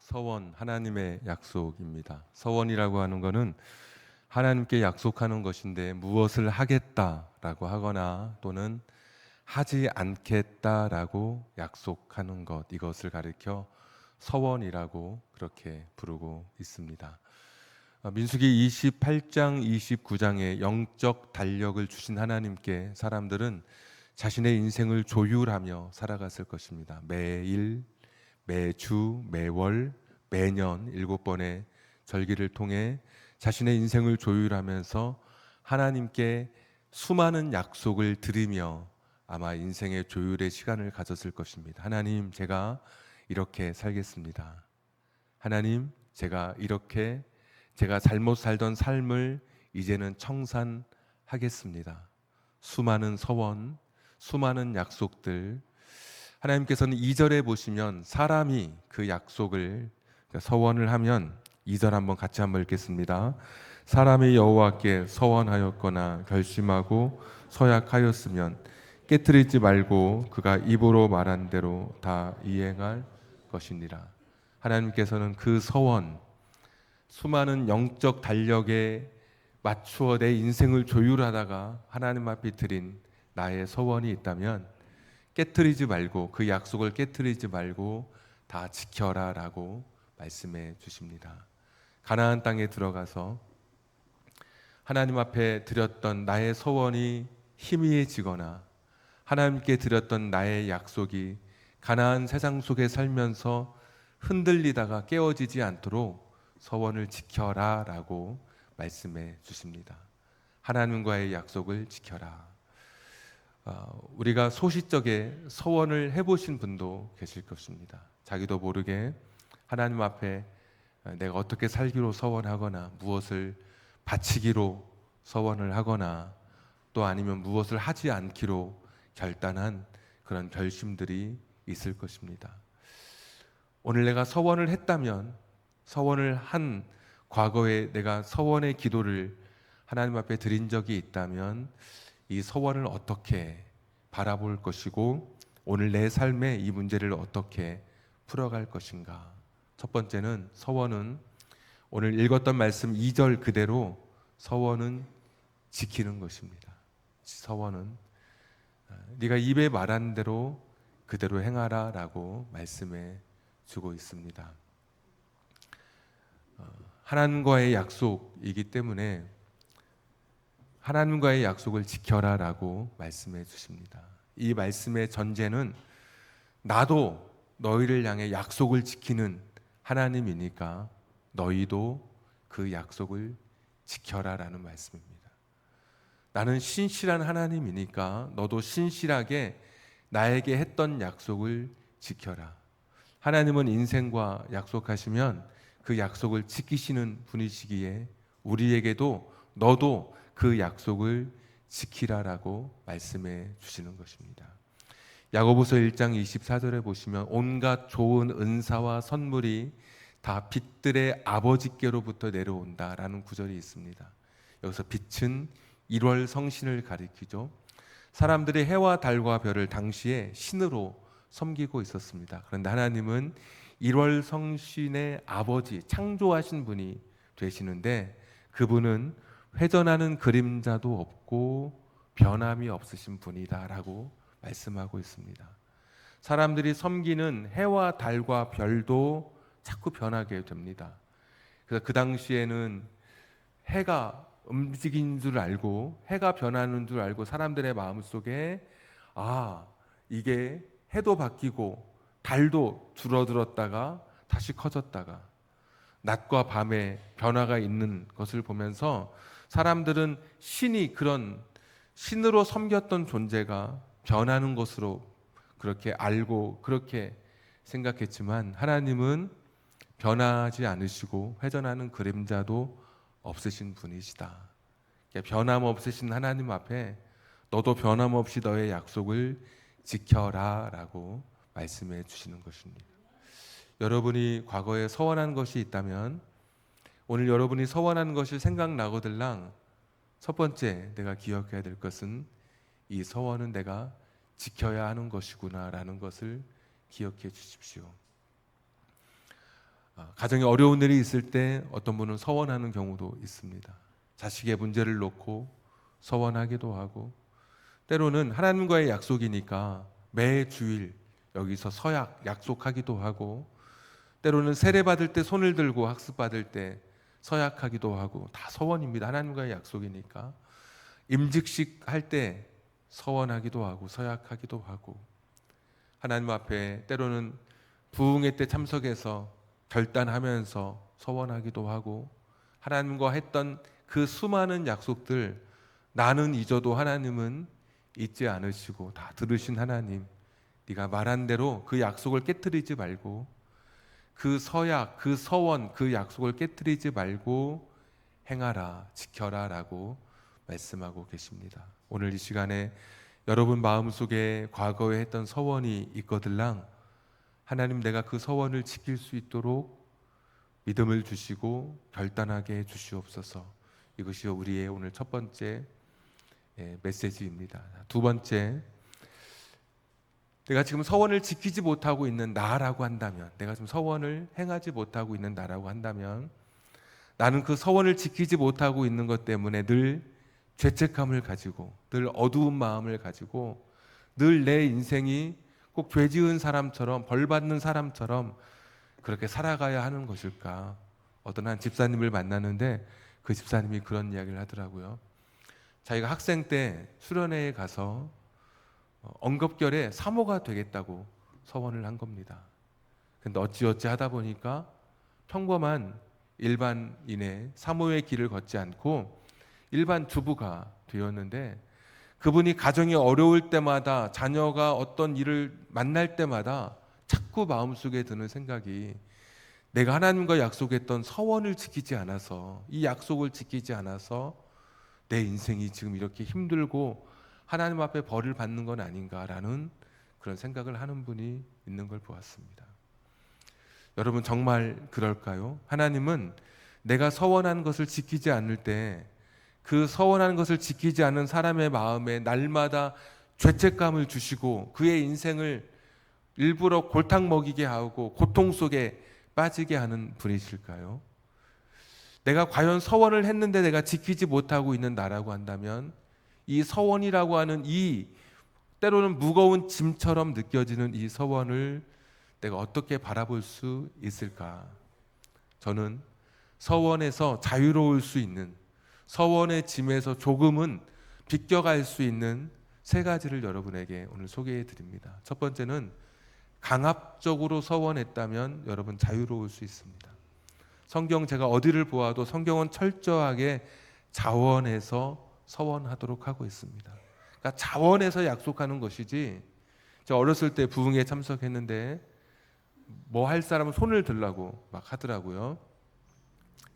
서원, 하나님의 약속입니다. 서원이라고 하는 것은 하나님께 약속하는 것인데 무엇을 하겠다라고 하거나 또는 하지 않겠다라고 약속하는 것, 이것을 가리켜 서원이라고 그렇게 부르고 있습니다. 민수기 28장, 29장에 영적 달력을 주신 하나님께 사람들은 자신의 인생을 조율하며 살아갔을 것입니다. 매일, 매주, 매월, 매년 7번의 절기를 통해 자신의 인생을 조율하면서 하나님께 수많은 약속을 드리며 아마 인생의 조율의 시간을 가졌을 것입니다. 하나님, 제가 이렇게 살겠습니다. 하나님, 제가 잘못 살던 삶을 이제는 청산하겠습니다. 수많은 서원, 수많은 약속들. 하나님께서는 2절에 보시면 사람이 그 약속을, 서원을 하면 2절 한번 읽겠습니다. 사람이 여호와께 서원하였거나 결심하고 서약하였으면 깨트리지 말고 그가 입으로 말한 대로 다 이행할 것이니라. 하나님께서는 그 서원, 수많은 영적 달력에 맞추어 내 인생을 조율하다가 하나님 앞에 드린 나의 서원이 있다면 깨트리지 말고, 그 약속을 깨트리지 말고 다 지켜라라고 말씀해 주십니다. 가나안 땅에 들어가서 하나님 앞에 드렸던 나의 소원이 희미해지거나 하나님께 드렸던 나의 약속이 가나안 세상 속에 살면서 흔들리다가 깨어지지 않도록 소원을 지켜라라고 말씀해 주십니다. 하나님과의 약속을 지켜라. 우리가 소시적에 소원을 해보신 분도 계실 것입니다. 자기도 모르게 하나님 앞에 내가 어떻게 살기로 소원하거나 무엇을 바치기로 소원을 하거나 또 아니면 무엇을 하지 않기로 결단한 그런 결심들이 있을 것입니다. 오늘 내가 서원을 했다면, 서원을 한 과거에 내가 서원의 기도를 하나님 앞에 드린 적이 있다면 이 서원을 어떻게 바라볼 것이고 오늘 내 삶에 이 문제를 어떻게 풀어갈 것인가. 첫 번째는 서원은 오늘 읽었던 말씀 2절 그대로 서원은 지키는 것입니다. 서원은 네가 입에 말한 대로 그대로 행하라 라고 말씀해 주고 있습니다. 하나님과의 약속이기 때문에 하나님과의 약속을 지켜라 라고 말씀해 주십니다. 이 말씀의 전제는 나도 너희를 향해 약속을 지키는 하나님이니까 너희도 그 약속을 지켜라 라는 말씀입니다. 나는 신실한 하나님이니까 너도 신실하게 나에게 했던 약속을 지켜라. 하나님은 인생과 약속하시면 그 약속을 지키시는 분이시기에 우리에게도 너도 그 약속을 지키라라고 말씀해 주시는 것입니다. 야고보서 1장 24절에 보시면 온갖 좋은 은사와 선물이 다 빛들의 아버지께로부터 내려온다라는 구절이 있습니다. 여기서 빛은 1월 성신을 가리키죠. 사람들이 해와 달과 별을 당시에 신으로 섬기고 있었습니다. 그런데 하나님은 1월 성신의 아버지, 창조하신 분이 되시는데 그분은 회전하는 그림자도 없고 변함이 없으신 분이다라고 말씀하고 있습니다. 사람들이 섬기는 해와 달과 별도 자꾸 변하게 됩니다. 그래서 그 당시에는 해가 움직이는 줄 알고 해가 변하는 줄 알고 사람들의 마음속에 이게 해도 바뀌고 달도 줄어들었다가 다시 커졌다가 낮과 밤의 변화가 있는 것을 보면서 사람들은 그런 신으로 섬겼던 존재가 변하는 것으로 그렇게 알고 그렇게 생각했지만 하나님은 변하지 않으시고 회전하는 그림자도 없으신 분이시다. 변함없으신 하나님 앞에 너도 변함없이 너의 약속을 지켜라 라고 말씀해 주시는 것입니다. 여러분이 과거에 서원한 것이 있다면 오늘 여러분이 서원한 것이 생각나거들랑 첫 번째 내가 기억해야 될 것은 이 서원은 내가 지켜야 하는 것이구나 라는 것을 기억해 주십시오. 가정에 어려운 일이 있을 때 어떤 분은 서원하는 경우도 있습니다. 자식의 문제를 놓고 서원하기도 하고, 때로는 하나님과의 약속이니까 매 주일 여기서 서약 약속하기도 하고, 때로는 세례 받을 때 손을 들고 학습 받을 때 서약하기도 하고, 다 서원입니다. 하나님과의 약속이니까. 임직식 할 때 서원하기도 하고 서약하기도 하고, 하나님 앞에 때로는 부흥회 때 참석해서 결단하면서 서원하기도 하고, 하나님과 했던 그 수많은 약속들, 나는 잊어도 하나님은 잊지 않으시고 다 들으신 하나님, 네가 말한 대로 그 약속을 깨트리지 말고, 그 서약, 그 서원, 그 약속을 깨트리지 말고 행하라, 지켜라 라고 말씀하고 계십니다. 오늘 이 시간에 여러분 마음속에 과거에 했던 서원이 있거들랑 하나님, 내가 그 서원을 지킬 수 있도록 믿음을 주시고 결단하게 해 주시옵소서. 이것이 우리의 오늘 첫 번째 메시지입니다. 두 번째, 내가 지금 서원을 지키지 못하고 있는 나라고 한다면, 내가 지금 서원을 행하지 못하고 있는 나라고 한다면, 나는 그 서원을 지키지 못하고 있는 것 때문에 늘 죄책감을 가지고, 늘 어두운 마음을 가지고, 늘 내 인생이 꼭 죄 지은 사람처럼, 벌 받는 사람처럼 그렇게 살아가야 하는 것일까? 어떤 한 집사님을 만나는데 그 집사님이 그런 이야기를 하더라고요. 자기가 학생 때 수련회에 가서 언급결에 사모가 되겠다고 서원을 한 겁니다. 근데 어찌어찌 하다 보니까 평범한 일반인의 사모의 길을 걷지 않고 일반 주부가 되었는데, 그분이 가정이 어려울 때마다, 자녀가 어떤 일을 만날 때마다 자꾸 마음속에 드는 생각이, 내가 하나님과 약속했던 서원을 지키지 않아서, 이 약속을 지키지 않아서 내 인생이 지금 이렇게 힘들고 하나님 앞에 벌을 받는 건 아닌가라는 그런 생각을 하는 분이 있는 걸 보았습니다. 여러분, 정말 그럴까요? 하나님은 내가 서원한 것을 지키지 않을 때, 그 서원한 것을 지키지 않은 사람의 마음에 날마다 죄책감을 주시고 그의 인생을 일부러 골탕 먹이게 하고 고통 속에 빠지게 하는 분이실까요? 내가 과연 서원을 했는데 내가 지키지 못하고 있는 나라고 한다면, 이 서원이라고 하는 이 때로는 무거운 짐처럼 느껴지는 이 서원을 내가 어떻게 바라볼 수 있을까? 저는 서원에서 자유로울 수 있는, 서원의 짐에서 조금은 비껴갈 수 있는 세 가지를 여러분에게 오늘 소개해 드립니다. 첫 번째는, 강압적으로 서원했다면 여러분 자유로울 수 있습니다. 성경 제가 어디를 보아도 성경은 철저하게 자원해서 서원하도록 하고 있습니다. 그러니까 자원해서 약속하는 것이지, 저 어렸을 때 부흥회에 참석했는데 뭐 할 사람은 손을 들라고 막 하더라고요.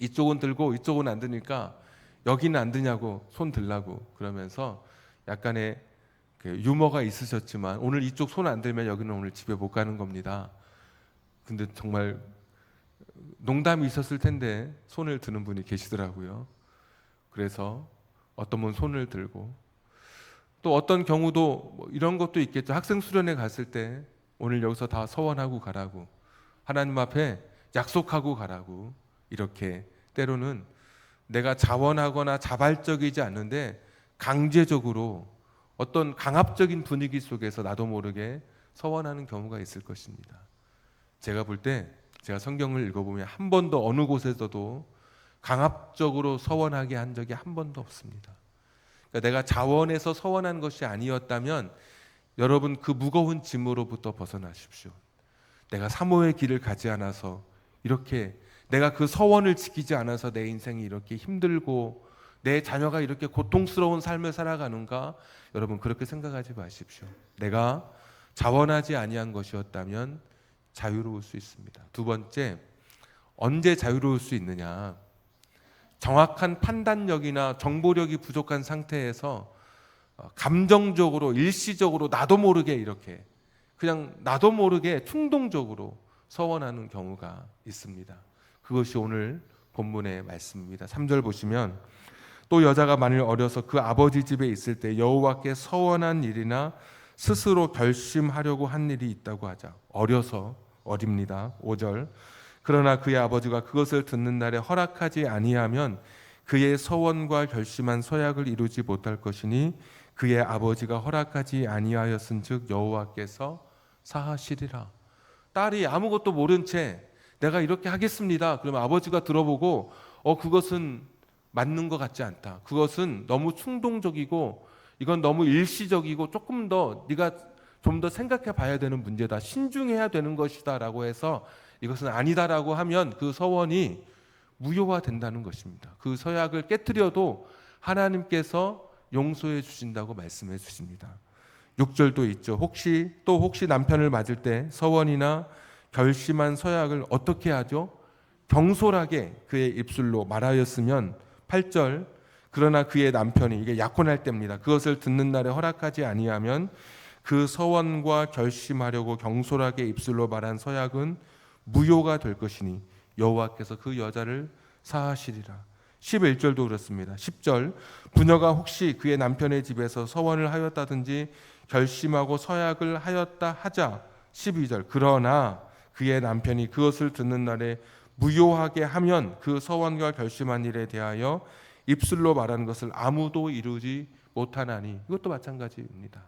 이쪽은 들고 이쪽은 안 드니까 여기는 안 드냐고 손 들라고 그러면서 약간의 그 유머가 있으셨지만, 오늘 이쪽 손 안 들면 여기는 오늘 집에 못 가는 겁니다. 근데 정말 농담이 있었을 텐데 손을 드는 분이 계시더라고요. 그래서 어떤 분 손을 들고, 또 어떤 경우도 뭐 이런 것도 있겠죠. 학생 수련회 갔을 때 오늘 여기서 다 서원하고 가라고, 하나님 앞에 약속하고 가라고, 이렇게 때로는 내가 자원하거나 자발적이지 않은데 강제적으로 어떤 강압적인 분위기 속에서 나도 모르게 서원하는 경우가 있을 것입니다. 제가 볼 때, 제가 성경을 읽어보면 한 번도 어느 곳에서도 강압적으로 서원하게 한 적이 한 번도 없습니다. 그러니까 내가 자원해서 서원한 것이 아니었다면 여러분, 그 무거운 짐으로부터 벗어나십시오. 내가 사모의 길을 가지 않아서, 이렇게 내가 그 서원을 지키지 않아서 내 인생이 이렇게 힘들고 내 자녀가 이렇게 고통스러운 삶을 살아가는가? 여러분, 그렇게 생각하지 마십시오. 내가 자원하지 아니한 것이었다면 자유로울 수 있습니다. 두 번째, 언제 자유로울 수 있느냐? 정확한 판단력이나 정보력이 부족한 상태에서 감정적으로, 일시적으로 나도 모르게 이렇게 그냥 나도 모르게 충동적으로 서원하는 경우가 있습니다. 그것이 오늘 본문의 말씀입니다. 3절 보시면, 또 여자가 만일 어려서 그 아버지 집에 있을 때 여호와께 서원한 일이나 스스로 결심하려고 한 일이 있다고 하자. 어려서, 어립니다. 5절, 그러나 그의 아버지가 그것을 듣는 날에 허락하지 아니하면 그의 서원과 결심한 서약을 이루지 못할 것이니 그의 아버지가 허락하지 아니하였은즉 여호와께서 사하시리라. 딸이 아무것도 모른 채 내가 이렇게 하겠습니다. 그러면 아버지가 들어보고 그것은 맞는 것 같지 않다. 그것은 너무 충동적이고 이건 너무 일시적이고 조금 더 네가 좀 더 생각해 봐야 되는 문제다. 신중해야 되는 것이다라고 해서 이것은 아니다라고 하면 그 서원이 무효화된다는 것입니다. 그 서약을 깨뜨려도 하나님께서 용서해 주신다고 말씀해 주십니다. 6절도 있죠. 혹시 남편을 맞을 때 서원이나 결심한 서약을 어떻게 하죠? 경솔하게 그의 입술로 말하였으면 8절 그러나 그의 남편이 이게 약혼할 때입니다. 그것을 듣는 날에 허락하지 아니하면 그 서원과 결심하려고 경솔하게 입술로 말한 서약은 무효가 될 것이니 여호와께서 그 여자를 사하시리라. 11절도 그렇습니다. 10절 부녀가 혹시 그의 남편의 집에서 서원을 하였다든지 결심하고 서약을 하였다 하자. 12절 그러나 그의 남편이 그것을 듣는 날에 무효하게 하면 그 서원과 결심한 일에 대하여 입술로 말하는 것을 아무도 이루지 못하나니 이것도 마찬가지입니다.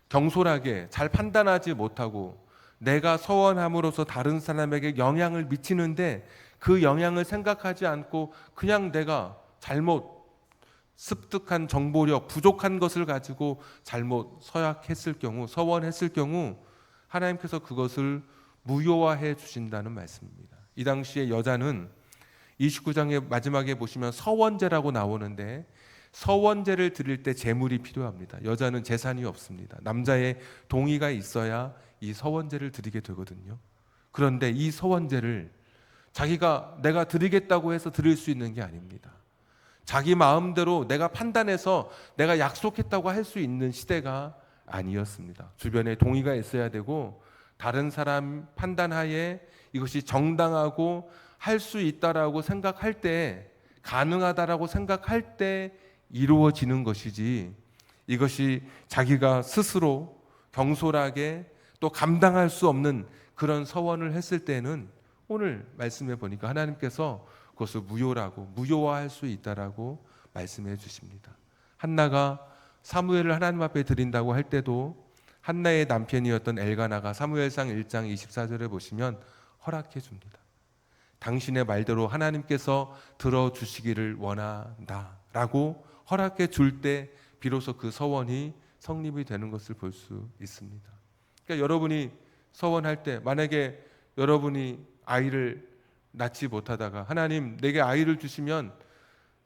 경솔하게 잘 판단하지 못하고 내가 서원함으로써 다른 사람에게 영향을 미치는데 그 영향을 생각하지 않고 그냥 내가 잘못 습득한 정보력 부족한 것을 가지고 잘못 서약했을 경우 서원했을 경우 하나님께서 그것을 무효화해 주신다는 말씀입니다. 이 당시에 여자는 29장의 마지막에 보시면 서원제라고 나오는데 서원제를 드릴 때 재물이 필요합니다. 여자는 재산이 없습니다. 남자의 동의가 있어야 이 서원제를 드리게 되거든요. 그런데 이 서원제를 자기가 내가 드리겠다고 해서 드릴 수 있는 게 아닙니다. 자기 마음대로 내가 판단해서 내가 약속했다고 할 수 있는 시대가 아니었습니다. 주변에 동의가 있어야 되고 다른 사람 판단하에 이것이 정당하고 할 수 있다라고 생각할 때 가능하다라고 생각할 때 이루어지는 것이지 이것이 자기가 스스로 경솔하게 또 감당할 수 없는 그런 서원을 했을 때는 오늘 말씀해 보니까 하나님께서 그것을 무효화할 수 있다라고 말씀해 주십니다. 한나가 사무엘을 하나님 앞에 드린다고 할 때도 한나의 남편이었던 엘가나가 사무엘상 1장 24절에 보시면 허락해 줍니다. 당신의 말대로 하나님께서 들어주시기를 원한다라고 허락해 줄 때 비로소 그 서원이 성립이 되는 것을 볼 수 있습니다. 그러니까 여러분이 서원할 때 만약에 여러분이 아이를 낳지 못하다가 하나님 내게 아이를 주시면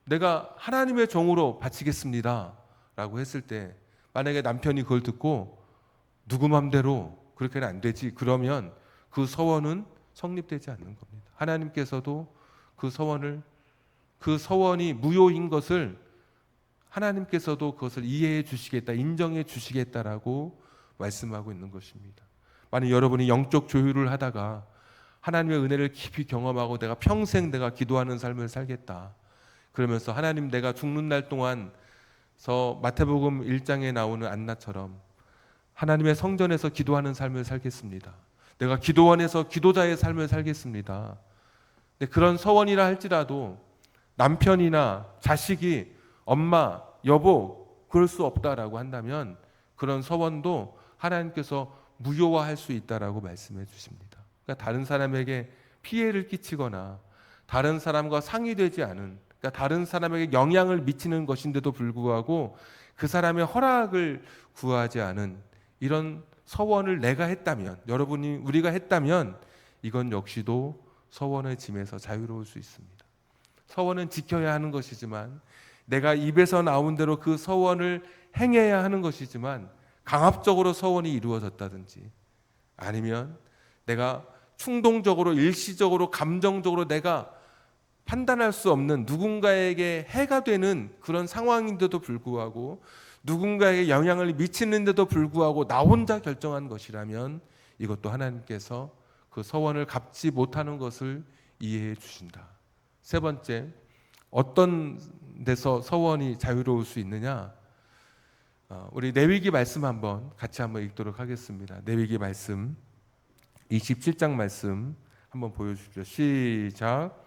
내가 하나님의 종으로 바치겠습니다 라고 했을 때 만약에 남편이 그걸 듣고 누구 맘대로 그렇게는 안 되지 그러면 그 서원은 성립되지 않는 겁니다. 하나님께서도 그 서원이 무효인 것을 하나님께서도 그것을 이해해 주시겠다, 인정해 주시겠다라고 말씀하고 있는 것입니다. 만약 여러분이 영적 조율을 하다가 하나님의 은혜를 깊이 경험하고 내가 평생 내가 기도하는 삶을 살겠다. 그러면서 하나님 내가 죽는 날 동안 마태복음 1장에 나오는 안나처럼 하나님의 성전에서 기도하는 삶을 살겠습니다. 내가 기도원에서 기도자의 삶을 살겠습니다. 근데 그런 서원이라 할지라도 남편이나 자식이 엄마, 여보 그럴 수 없다라고 한다면 그런 서원도 하나님께서 무효화할 수 있다라고 말씀해 주십니다. 그러니까 다른 사람에게 피해를 끼치거나 다른 사람과 상의되지 않은 그러니까 다른 사람에게 영향을 미치는 것인데도 불구하고 그 사람의 허락을 구하지 않은 이런 서원을 내가 했다면 우리가 했다면 이건 역시도 서원의 짐에서 자유로울 수 있습니다. 서원은 지켜야 하는 것이지만 내가 입에서 나온 대로 그 서원을 행해야 하는 것이지만 강압적으로 서원이 이루어졌다든지 아니면 내가 충동적으로 일시적으로 감정적으로 내가 판단할 수 없는 누군가에게 해가 되는 그런 상황인데도 불구하고 누군가에게 영향을 미치는데도 불구하고 나 혼자 결정한 것이라면 이것도 하나님께서 그 서원을 갚지 못하는 것을 이해해 주신다. 세 번째, 어떤 데서 서원이 자유로울 수 있느냐? 우리 레위기 말씀 같이 한번 읽도록 하겠습니다. 레위기 말씀 27장 말씀 한번 보여주십시오. 시작.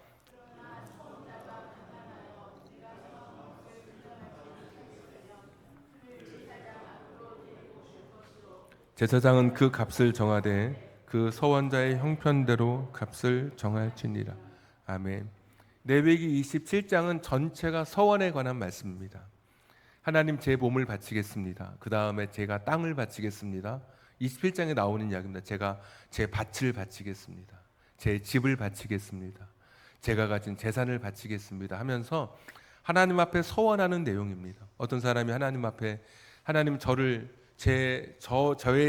제사장은 그 값을 정하되 그 서원자의 형편대로 값을 정할지니라. 아멘. 레위기 27장은 전체가 서원에 관한 말씀입니다. 하나님 제 몸을 바치겠습니다. 그 다음에 제가 땅을 바치겠습니다. 27장에 나오는 이야기입니다. 제가 제 밭을 바치겠습니다. 제 집을 바치겠습니다. 제가 가진 재산을 바치겠습니다 하면서 하나님 앞에 서원하는 내용입니다. 어떤 사람이 하나님 앞에 하나님 저의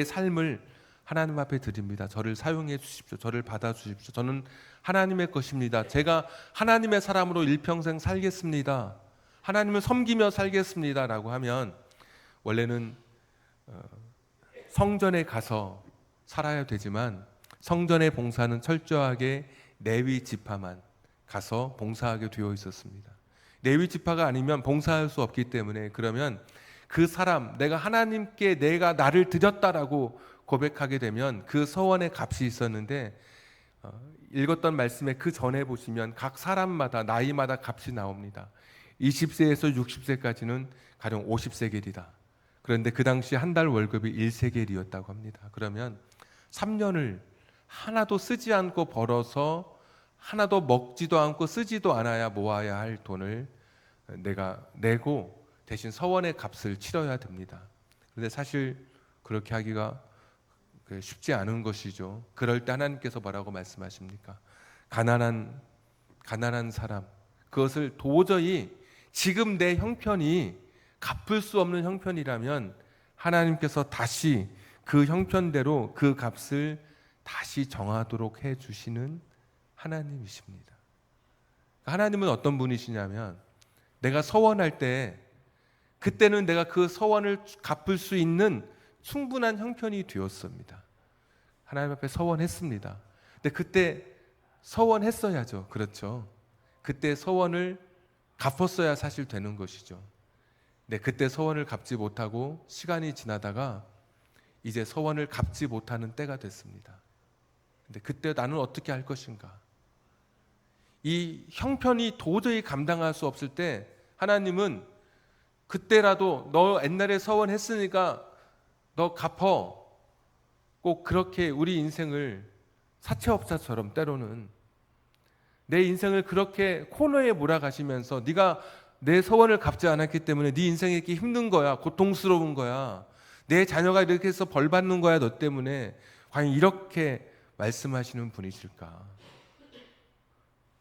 삶을 하나님 앞에 드립니다. 저를 사용해 주십시오. 저를 받아 주십시오. 저는 하나님의 것입니다. 제가 하나님의 사람으로 일평생 살겠습니다. 하나님을 섬기며 살겠습니다 라고 하면 원래는 성전에 가서 살아야 되지만 성전의 봉사는 철저하게 레위 지파만 가서 봉사하게 되어 있었습니다. 레위 지파가 아니면 봉사할 수 없기 때문에 그러면 그 사람, 내가 하나님께 내가 나를 드렸다라고 고백하게 되면 그 서원의 값이 있었는데 읽었던 말씀에 그 전에 보시면 각 사람마다 나이마다 값이 나옵니다. 20세에서 60세까지는 가령 50세겔이다. 그런데 그 당시 한 달 월급이 1세겔이었다고 합니다. 그러면 3년을 하나도 쓰지 않고 벌어서 하나도 먹지도 않고 쓰지도 않아야 모아야 할 돈을 내가 내고 대신 서원의 값을 치러야 됩니다. 그런데 사실 그렇게 하기가 쉽지 않은 것이죠. 그럴 때 하나님께서 뭐라고 말씀하십니까? 가난한 사람, 그것을 도저히 지금 내 형편이 갚을 수 없는 형편이라면 하나님께서 다시 그 형편대로 그 값을 다시 정하도록 해주시는 하나님이십니다. 하나님은 어떤 분이시냐면 내가 서원할 때 그때는 내가 그 서원을 갚을 수 있는 충분한 형편이 되었습니다. 하나님 앞에 서원했습니다. 근데 그때 서원했어야죠. 그렇죠. 그때 서원을 갚았어야 사실 되는 것이죠. 근데 그때 서원을 갚지 못하고 시간이 지나다가 이제 서원을 갚지 못하는 때가 됐습니다. 근데 그때 나는 어떻게 할 것인가? 이 형편이 도저히 감당할 수 없을 때 하나님은 그때라도 너 옛날에 서원했으니까 너 갚어. 꼭 그렇게 우리 인생을 사채업자처럼 때로는 내 인생을 그렇게 코너에 몰아가시면서 네가 내 서원을 갚지 않았기 때문에 네 인생이 이렇게 힘든 거야. 고통스러운 거야. 내 자녀가 이렇게 해서 벌 받는 거야. 너 때문에. 과연 이렇게 말씀하시는 분이실까?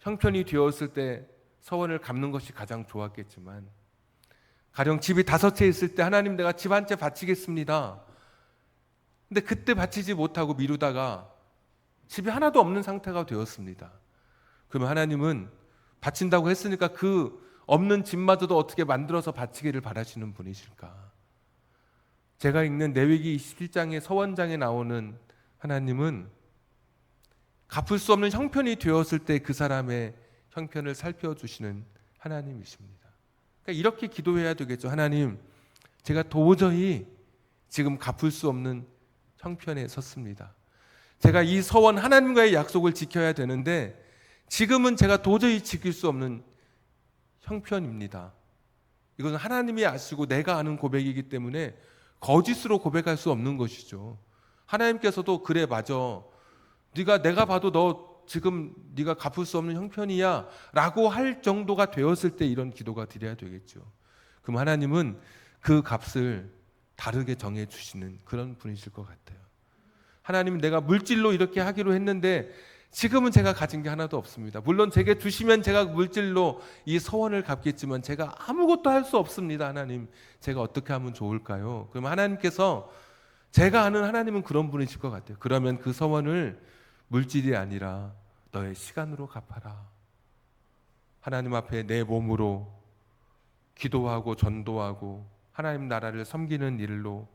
형편이 되었을 때 서원을 갚는 것이 가장 좋았겠지만 가령 집이 5채 있을 때 하나님 내가 집 한 채 바치겠습니다. 근데 그때 바치지 못하고 미루다가 집이 하나도 없는 상태가 되었습니다. 그러면 하나님은 바친다고 했으니까 그 없는 집마저도 어떻게 만들어서 바치기를 바라시는 분이실까? 제가 읽는 레위기 27장의 서원장에 나오는 하나님은 갚을 수 없는 형편이 되었을 때 그 사람의 형편을 살펴주시는 하나님이십니다. 그러니까 이렇게 기도해야 되겠죠. 하나님, 제가 도저히 지금 갚을 수 없는 형편에 섰습니다. 제가 이 서원 하나님과의 약속을 지켜야 되는데 지금은 제가 도저히 지킬 수 없는 형편입니다. 이것은 하나님이 아시고 내가 아는 고백이기 때문에 거짓으로 고백할 수 없는 것이죠. 하나님께서도 그래 맞아. 내가 봐도 너 지금 네가 갚을 수 없는 형편이야 라고 할 정도가 되었을 때 이런 기도가 드려야 되겠죠. 그럼 하나님은 그 값을 다르게 정해 주시는 그런 분이실 것 같아요. 하나님은 내가 물질로 이렇게 하기로 했는데 지금은 제가 가진 게 하나도 없습니다. 물론 제게 주시면 제가 물질로 이 서원을 갚겠지만 제가 아무것도 할 수 없습니다. 하나님, 제가 어떻게 하면 좋을까요? 그럼 하나님께서 제가 아는 하나님은 그런 분이실 것 같아요. 그러면 그 서원을 물질이 아니라 너의 시간으로 갚아라. 하나님 앞에 내 몸으로 기도하고 전도하고 하나님 나라를 섬기는 일로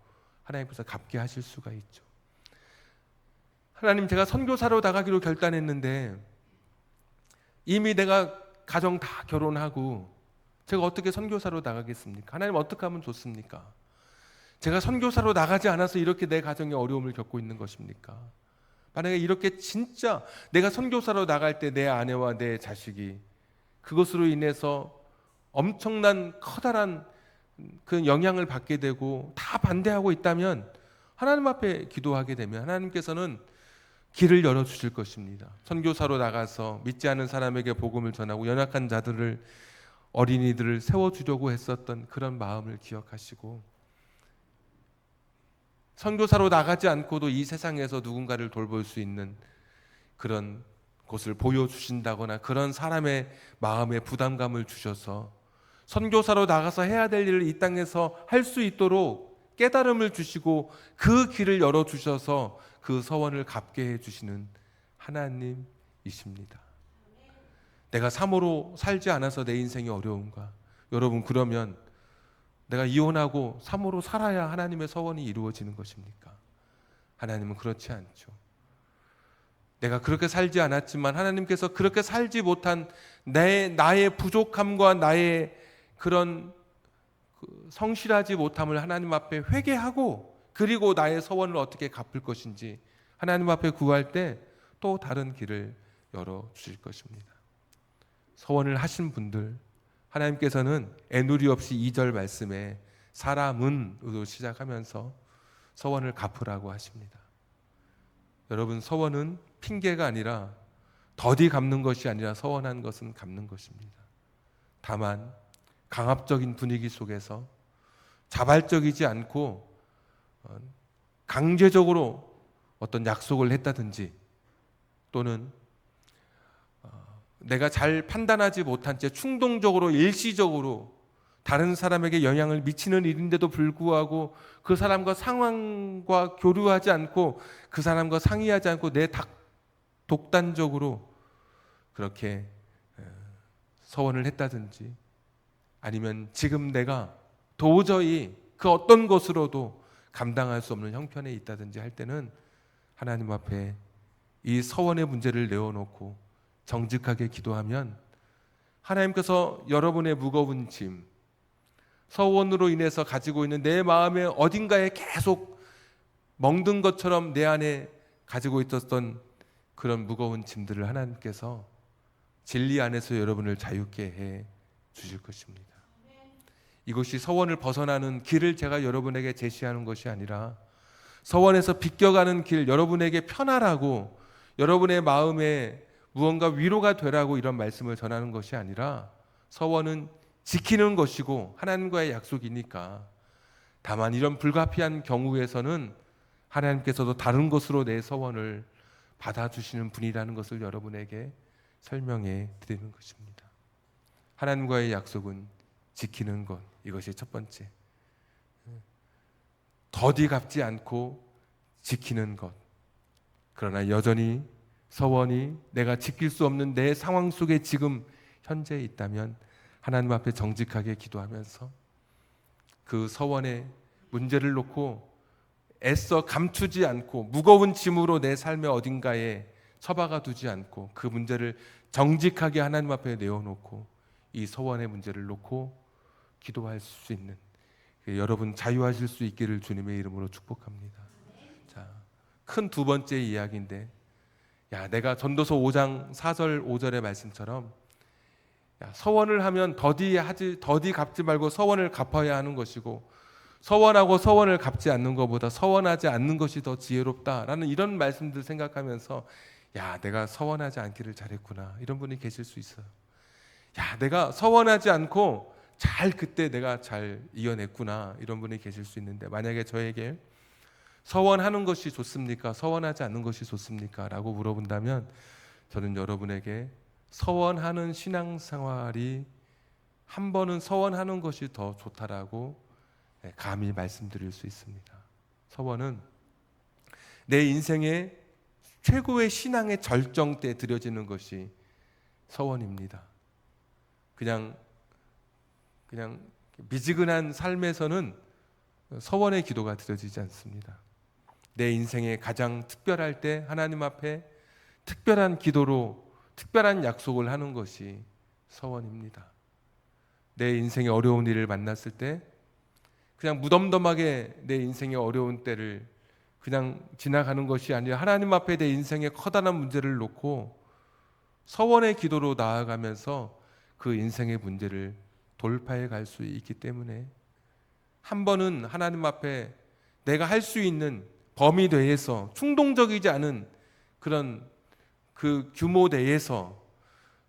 하나님께서 갚게 하실 수가 있죠. 하나님, 제가 선교사로 나가기로 결단했는데 이미 내가 가정 다 결혼하고 제가 어떻게 선교사로 나가겠습니까? 하나님, 어떻게 하면 좋습니까? 제가 선교사로 나가지 않아서 이렇게 내 가정에 어려움을 겪고 있는 것입니까? 만약에 이렇게 진짜 내가 선교사로 나갈 때 내 아내와 내 자식이 그것으로 인해서 엄청난 커다란 그 영향을 받게 되고 다 반대하고 있다면 하나님 앞에 기도하게 되면 하나님께서는 길을 열어주실 것입니다. 선교사로 나가서 믿지 않는 사람에게 복음을 전하고 연약한 자들을, 어린이들을 세워주려고 했었던 그런 마음을 기억하시고, 선교사로 나가지 않고도 이 세상에서 누군가를 돌볼 수 있는 그런 곳을 보여주신다거나 그런 사람의 마음에 부담감을 주셔서 선교사로 나가서 해야 될 일을 이 땅에서 할 수 있도록 깨달음을 주시고 그 길을 열어주셔서 그 서원을 갚게 해주시는 하나님이십니다. 내가 사모로 살지 않아서 내 인생이 어려운가? 여러분, 그러면 내가 이혼하고 사모로 살아야 하나님의 서원이 이루어지는 것입니까? 하나님은 그렇지 않죠. 내가 그렇게 살지 않았지만 하나님께서 그렇게 살지 못한 나의 부족함과 나의 그런 성실하지 못함을 하나님 앞에 회개하고, 그리고 나의 서원을 어떻게 갚을 것인지 하나님 앞에 구할 때 또 다른 길을 열어주실 것입니다. 서원을 하신 분들, 하나님께서는 애누리 없이 2절 말씀에 사람은으로 시작하면서 서원을 갚으라고 하십니다. 여러분, 서원은 핑계가 아니라, 더디 갚는 것이 아니라 서원한 것은 갚는 것입니다. 다만 강압적인 분위기 속에서 자발적이지 않고 강제적으로 어떤 약속을 했다든지, 또는 내가 잘 판단하지 못한 채 충동적으로 일시적으로 다른 사람에게 영향을 미치는 일인데도 불구하고 그 사람과 상황과 교류하지 않고 그 사람과 상의하지 않고 내 독단적으로 그렇게 서원을 했다든지, 아니면 지금 내가 도저히 그 어떤 것으로도 감당할 수 없는 형편에 있다든지 할 때는 하나님 앞에 이 서원의 문제를 내어놓고 정직하게 기도하면 하나님께서 여러분의 무거운 짐, 서원으로 인해서 가지고 있는 내 마음의 어딘가에 계속 멍든 것처럼 내 안에 가지고 있었던 그런 무거운 짐들을 하나님께서 진리 안에서 여러분을 자유케 해 주실 것입니다. 이것이 서원을 벗어나는 길을 제가 여러분에게 제시하는 것이 아니라, 서원에서 비껴가는 길, 여러분에게 편하라고, 여러분의 마음에 무언가 위로가 되라고 이런 말씀을 전하는 것이 아니라, 서원은 지키는 것이고 하나님과의 약속이니까, 다만 이런 불가피한 경우에서는 하나님께서도 다른 것으로 내 서원을 받아주시는 분이라는 것을 여러분에게 설명해 드리는 것입니다. 하나님과의 약속은 지키는 것, 이것이 첫 번째. 더디 갚지 않고 지키는 것. 그러나 여전히 서원이 내가 지킬 수 없는 내 상황 속에 지금 현재 있다면 하나님 앞에 정직하게 기도하면서 그 서원의 문제를 놓고 애써 감추지 않고 무거운 짐으로 내 삶의 어딘가에 처박아 두지 않고 그 문제를 정직하게 하나님 앞에 내어놓고 이 서원의 문제를 놓고 기도할 수 있는, 여러분 자유하실 수 있기를 주님의 이름으로 축복합니다. 자, 큰 두 번째 이야기인데, 내가 전도서 5장 4절 5절의 말씀처럼 서원을 하면 더디 갚지 말고 서원을 갚아야 하는 것이고, 서원하고 서원을 갚지 않는 것보다 서원하지 않는 것이 더 지혜롭다라는 이런 말씀들 생각하면서 내가 서원하지 않기를 잘했구나, 이런 분이 계실 수 있어요. 내가 서원하지 않고 그때 내가 잘 이겨냈구나, 이런 분이 계실 수 있는데, 만약에 저에게 서원하는 것이 좋습니까? 서원하지 않는 것이 좋습니까? 라고 물어본다면 저는 여러분에게 서원하는 신앙생활이, 한 번은 서원하는 것이 더 좋다라고 감히 말씀드릴 수 있습니다. 서원은 내 인생의 최고의 신앙의 절정 때 드려지는 것이 서원입니다. 그냥 미지근한 삶에서는 서원의 기도가 드려지지 않습니다. 내 인생에 가장 특별할 때 하나님 앞에 특별한 기도로 특별한 약속을 하는 것이 서원입니다. 내 인생의 어려운 일을 만났을 때 그냥 무덤덤하게 내 인생의 어려운 때를 그냥 지나가는 것이 아니라 하나님 앞에 내 인생의 커다란 문제를 놓고 서원의 기도로 나아가면서 그 인생의 문제를 돌파해 갈 수 있기 때문에 한 번은 하나님 앞에 내가 할 수 있는 범위 내에서 충동적이지 않은 그런 그 규모 내에서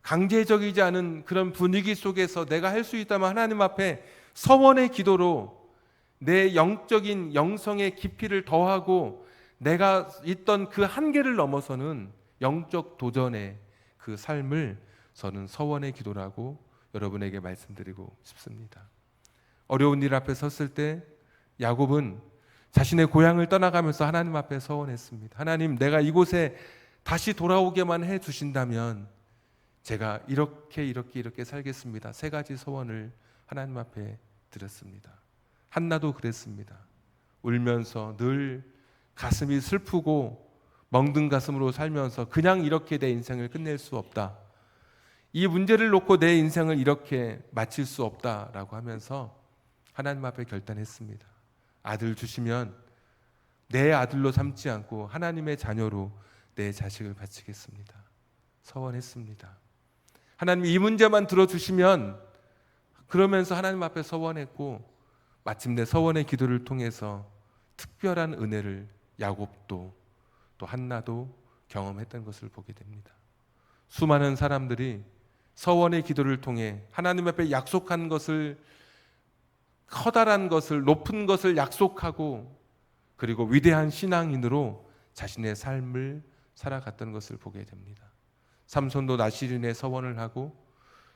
강제적이지 않은 그런 분위기 속에서 내가 할 수 있다면 하나님 앞에 서원의 기도로 내 영적인 영성의 깊이를 더하고 내가 있던 그 한계를 넘어서는 영적 도전의 그 삶을 저는 서원의 기도라고 여러분에게 말씀드리고 싶습니다. 어려운 일 앞에 섰을 때 야곱은 자신의 고향을 떠나가면서 하나님 앞에 서원했습니다. 하나님, 내가 이곳에 다시 돌아오게만 해 주신다면 제가 이렇게 살겠습니다. 세 가지 서원을 하나님 앞에 드렸습니다. 한나도 그랬습니다. 울면서 늘 가슴이 슬프고 멍든 가슴으로 살면서 그냥 이렇게 내 인생을 끝낼 수 없다. 이 문제를 놓고 내 인생을 이렇게 마칠 수 없다라고 하면서 하나님 앞에 결단했습니다. 아들 주시면 내 아들로 삼지 않고 하나님의 자녀로 내 자식을 바치겠습니다. 서원했습니다. 하나님 이 문제만 들어주시면, 그러면서 하나님 앞에 서원했고 마침내 서원의 기도를 통해서 특별한 은혜를 야곱도 또 한나도 경험했던 것을 보게 됩니다. 수많은 사람들이 서원의 기도를 통해 하나님 앞에 약속한 것을, 커다란 것을, 높은 것을 약속하고 그리고 위대한 신앙인으로 자신의 삶을 살아갔던 것을 보게 됩니다. 삼손도 나시린의 서원을 하고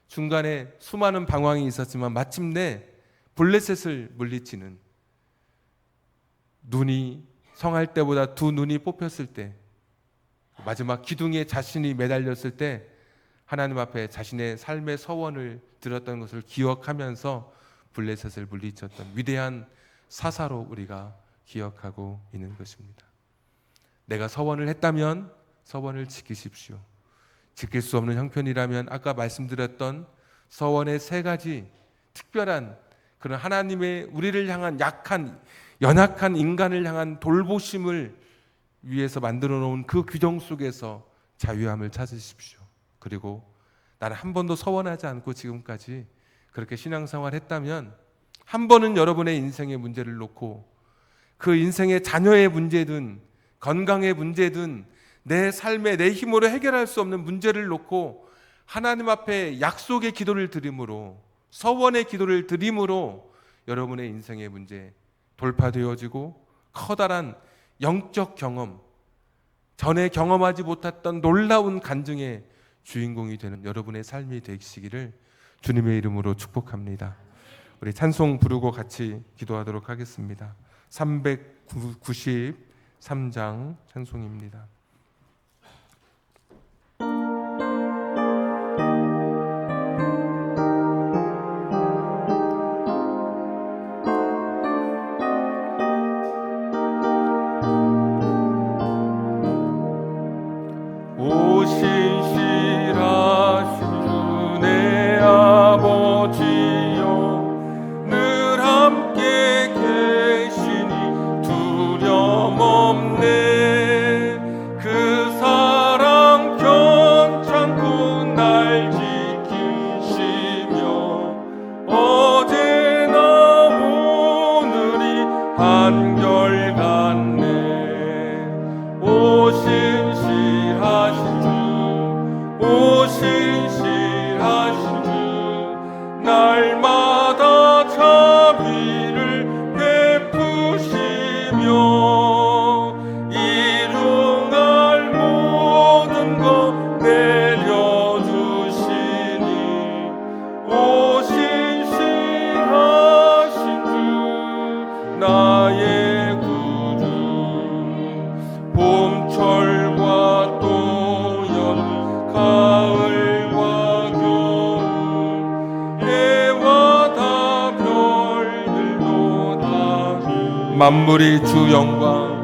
중간에 수많은 방황이 있었지만 마침내 블레셋을 물리치는, 눈이 성할 때보다 두 눈이 뽑혔을 때, 마지막 기둥에 자신이 매달렸을 때 하나님 앞에 자신의 삶의 서원을 들었던 것을 기억하면서 블레셋을 물리쳤던 위대한 사사로 우리가 기억하고 있는 것입니다. 내가 서원을 했다면 서원을 지키십시오. 지킬 수 없는 형편이라면 아까 말씀드렸던 서원의 세 가지 특별한 그런 하나님의 우리를 향한 연약한 인간을 향한 돌보심을 위해서 만들어 놓은 그 규정 속에서 자유함을 찾으십시오. 그리고 나는 한 번도 서원하지 않고 지금까지 그렇게 신앙생활 했다면 한 번은 여러분의 인생의 문제를 놓고 그 인생의 자녀의 문제든 건강의 문제든 내 삶에 내 힘으로 해결할 수 없는 문제를 놓고 하나님 앞에 약속의 기도를 드림으로, 서원의 기도를 드림으로 여러분의 인생의 문제 돌파되어지고 커다란 영적 경험, 전에 경험하지 못했던 놀라운 간증의 주인공이 되는 여러분의 삶이 되시기를 주님의 이름으로 축복합니다. 우리 찬송 부르고 같이 기도하도록 하겠습니다. 393장 찬송입니다. 날마다 자비를 베푸시며 일용할 모든 것 내려주시니 오신실하신 주 나의 구주 봄철과 또연 가을과 만물이 주 영광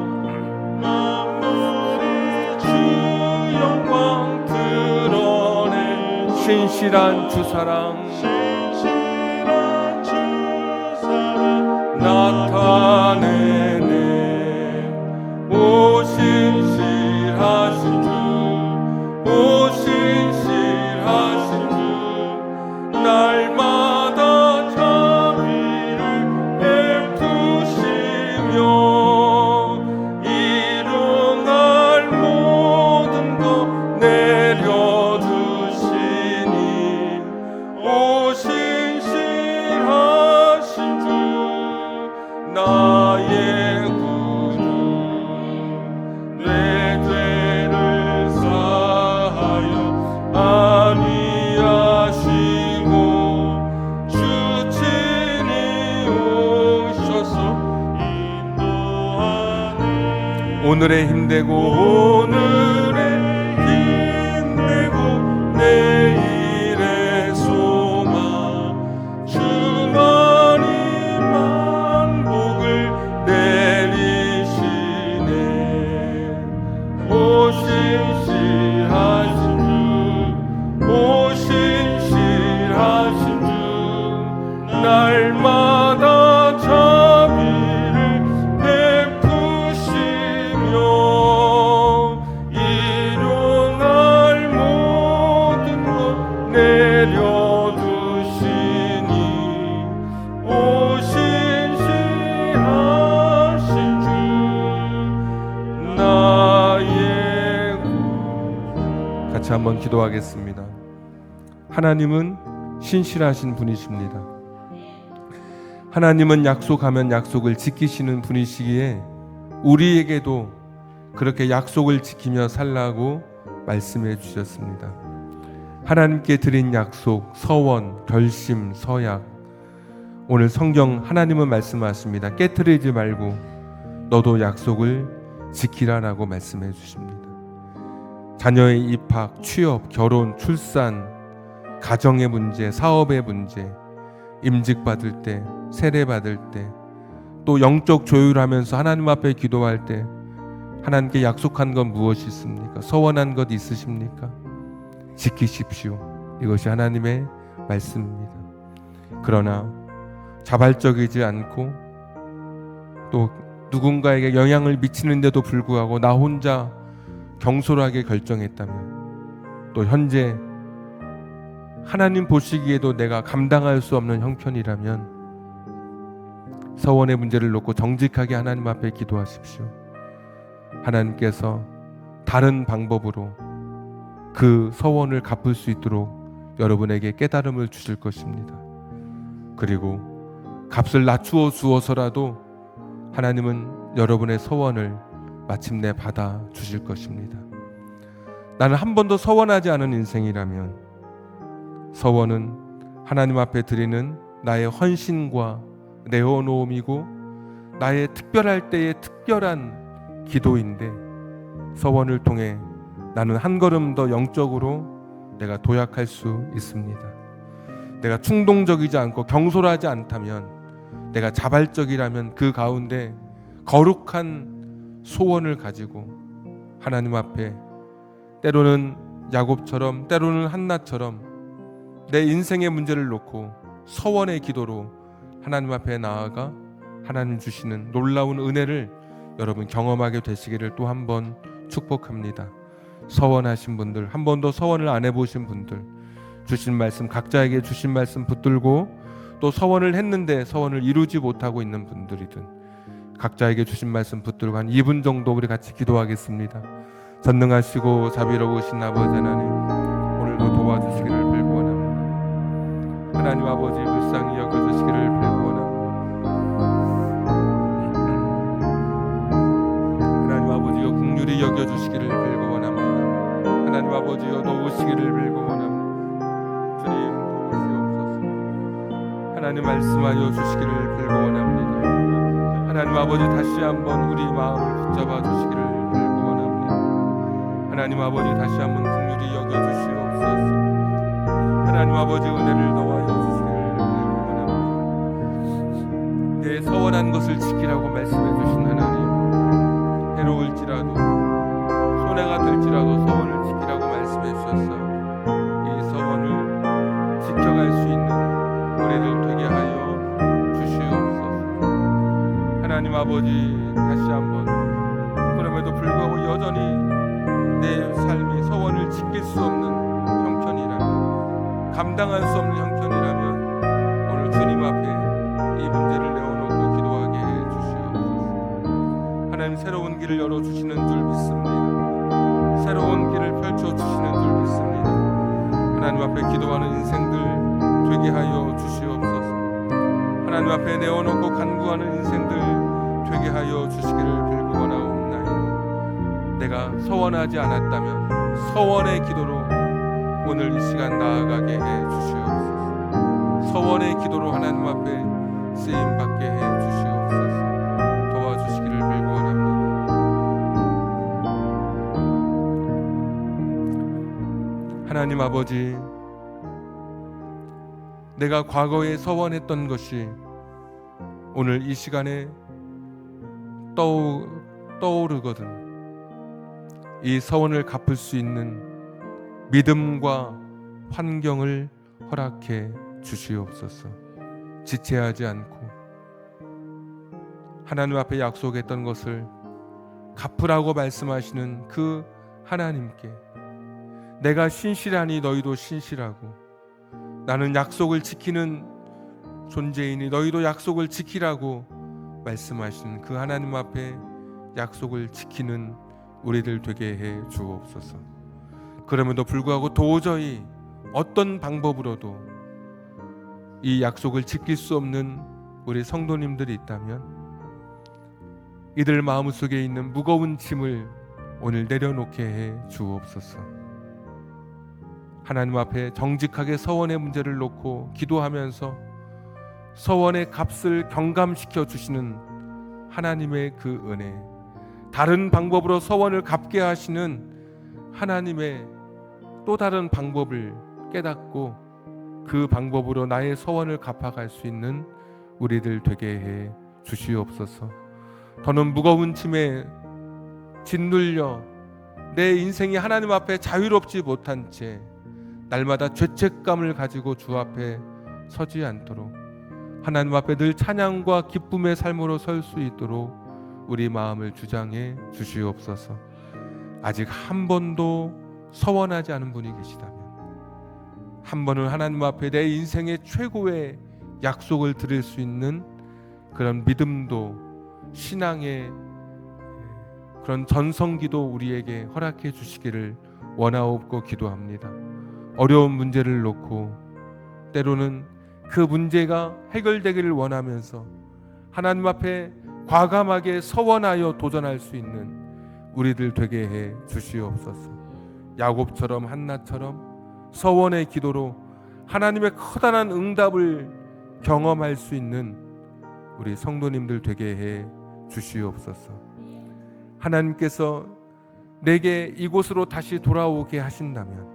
드러내 신실한 주 사랑 나타내네 오늘의 힘되고 내일의 소망 주님만 복을 내리시네. 오 신실하신 주 날마다 자비를 베푸시며 일용할 모든 것 내려두시니 오 신실하신 주 나의 구. 같이 한번 기도하겠습니다. 하나님은 신실하신 분이십니다. 하나님은 약속하면 약속을 지키시는 분이시기에 우리에게도 그렇게 약속을 지키며 살라고 말씀해 주셨습니다. 하나님께 드린 약속, 서원, 결심, 서약, 오늘 성경 하나님은 말씀하십니다. 깨트리지 말고 너도 약속을 지키라라고 말씀해 주십니다. 자녀의 입학, 취업, 결혼, 출산, 가정의 문제, 사업의 문제, 임직 받을 때, 세례 받을 때, 또 영적 조율하면서 하나님 앞에 기도할 때 하나님께 약속한 건 무엇이 있습니까? 서원한 것 있으십니까? 지키십시오. 이것이 하나님의 말씀입니다. 그러나 자발적이지 않고 또 누군가에게 영향을 미치는데도 불구하고 나 혼자 경솔하게 결정했다면, 또 현재 하나님 보시기에도 내가 감당할 수 없는 형편이라면 서원의 문제를 놓고 정직하게 하나님 앞에 기도하십시오. 하나님께서 다른 방법으로 그 서원을 갚을 수 있도록 여러분에게 깨달음을 주실 것입니다. 그리고 값을 낮추어 주어서라도 하나님은 여러분의 서원을 마침내 받아 주실 것입니다. 나는 한 번도 서원하지 않은 인생이라면 서원은 하나님 앞에 드리는 나의 헌신과 내어놓음이고 나의 특별할 때의 특별한 기도인데, 서원을 통해 나는 한 걸음 더 영적으로 내가 도약할 수 있습니다. 내가 충동적이지 않고 경솔하지 않다면, 내가 자발적이라면 그 가운데 거룩한 소원을 가지고 하나님 앞에 때로는 야곱처럼 때로는 한나처럼 내 인생의 문제를 놓고 서원의 기도로 하나님 앞에 나아가 하나님 주시는 놀라운 은혜를 여러분 경험하게 되시기를 또 한 번 축복합니다. 서원하신 분들, 한 번도 서원을 안 해보신 분들, 주신 말씀, 각자에게 주신 말씀 붙들고 또 서원을 했는데 서원을 이루지 못하고 있는 분들이든 각자에게 주신 말씀 붙들고 한 2분 정도 우리 같이 기도하겠습니다. 전능하시고 자비로우신 아버지 하나님, 오늘도 도와주시기를 빌고 원합니다. 하나님 아버지 불쌍히 여겨주시기를 빌고 원합니다. 하나님 아버지여 긍휼히 여겨주시기를 빌고 원합니다. 하나님 아버지여 도우시기를 빌고 원합니다. 주님 도우시옵소서. 하나님 말씀하여 주시기를 빌고 원합니다. 하나님 아버지 다시 한번 우리 마음을 붙잡아 주시기를 빌고 원합니다. 하나님 아버지 다시 한번 긍휼히 여겨주시옵소서. 하나님 아버지 은혜를 더하여 주시기를 원합니다. 내 서원한 것을 지키라고 말씀해 주신 하나님, 해로울지라도 손해가 될지라도 서원을 지키라고 말씀해 주셨어요. 이 서원을 지켜갈 수 있는 우리들 되게 하여 주시옵소서. 하나님 아버지 다시 한번, 그럼에도 불구하고 여전히 내 삶이 서원을 지킬 수 없는 형편이라면, 감당할 수 없는 형편이라면 오늘 주님 앞에 이 문제를 내어놓고 기도하게 해 주시옵소서. 하나님 새로운 길을 열어주시는 줄 믿습니다. 새로운 길을 펼쳐주시는 줄 믿습니다. 하나님 앞에 기도하는 인생들 되게 하여 주시옵소서. 하나님 앞에 내어놓고 간구하는 인생들 되게 하여 주시기를 빌고 원하옵나이다. 내가 서원하지 않았다면 서원의 기도로 오늘 이 시간 나아가게 해 주시옵소서. 서원의 기도로 하나님 앞에 쓰임받게 해 주시옵소서. 도와주시기를 빌고 원합니다. 하나님 아버지, 내가 과거에 서원했던 것이 오늘 이 시간에 떠오르거든. 이 서원을 갚을 수 있는 믿음과 환경을 허락해 주시옵소서. 지체하지 않고 하나님 앞에 약속했던 것을 갚으라고 말씀하시는 그 하나님께, 내가 신실하니 너희도 신실하고, 나는 약속을 지키는 존재이니 너희도 약속을 지키라고 말씀하시는 그 하나님 앞에 약속을 지키는 우리들 되게 해 주옵소서. 그럼에도 불구하고 도저히 어떤 방법으로도 이 약속을 지킬 수 없는 우리 성도님들이 있다면 이들 마음속에 있는 무거운 짐을 오늘 내려놓게 해 주옵소서. 하나님 앞에 정직하게 서원의 문제를 놓고 기도하면서 서원의 값을 경감시켜 주시는 하나님의 그 은혜, 다른 방법으로 서원을 갚게 하시는 하나님의 또 다른 방법을 깨닫고 그 방법으로 나의 서원을 갚아갈 수 있는 우리들 되게 해 주시옵소서. 더는 무거운 짐에 짓눌려 내 인생이 하나님 앞에 자유롭지 못한 채 날마다 죄책감을 가지고 주 앞에 서지 않도록, 하나님 앞에 늘 찬양과 기쁨의 삶으로 설 수 있도록 우리 마음을 주장해 주시옵소서. 아직 한 번도 서원하지 않은 분이 계시다면 한 번은 하나님 앞에 내 인생의 최고의 약속을 드릴 수 있는 그런 믿음도, 신앙의 그런 전성기도 우리에게 허락해 주시기를 원하옵고 기도합니다. 어려운 문제를 놓고 때로는 그 문제가 해결되기를 원하면서 하나님 앞에 과감하게 서원하여 도전할 수 있는 우리들 되게 해 주시옵소서. 야곱처럼 한나처럼 서원의 기도로 하나님의 커다란 응답을 경험할 수 있는 우리 성도님들 되게 해 주시옵소서. 하나님께서 내게 이곳으로 다시 돌아오게 하신다면,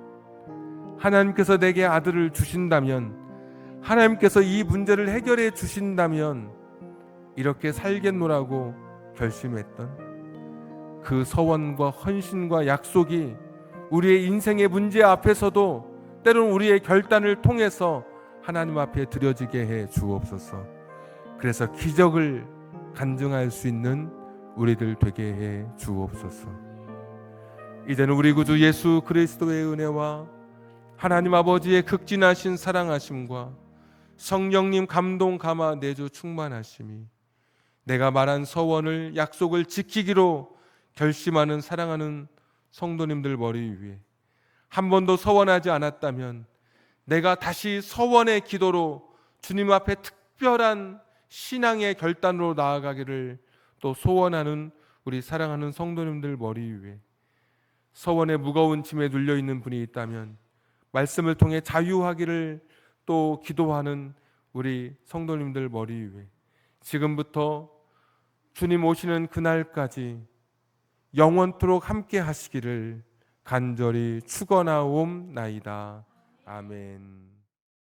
하나님께서 내게 아들을 주신다면, 하나님께서 이 문제를 해결해 주신다면 이렇게 살겠노라고 결심했던 그 서원과 헌신과 약속이 우리의 인생의 문제 앞에서도 때로는 우리의 결단을 통해서 하나님 앞에 드려지게 해 주옵소서. 그래서 기적을 간증할 수 있는 우리들 되게 해 주옵소서. 이제는 우리 구주 예수 그리스도의 은혜와 하나님 아버지의 극진하신 사랑하심과 성령님 감동 감화 내주 충만하심이 내가 말한 서원을, 약속을 지키기로 결심하는 사랑하는 성도님들 머리 위에, 한 번도 서원하지 않았다면 내가 다시 서원의 기도로 주님 앞에 특별한 신앙의 결단으로 나아가기를 또 소원하는 우리 사랑하는 성도님들 머리 위에, 서원의 무거운 짐에 눌려 있는 분이 있다면 말씀을 통해 자유하기를 또 기도하는 우리 성도님들 머리 위에, 지금부터 주님 오시는 그날까지 영원토록 함께 하시기를 간절히 축원하옵나이다. 아멘.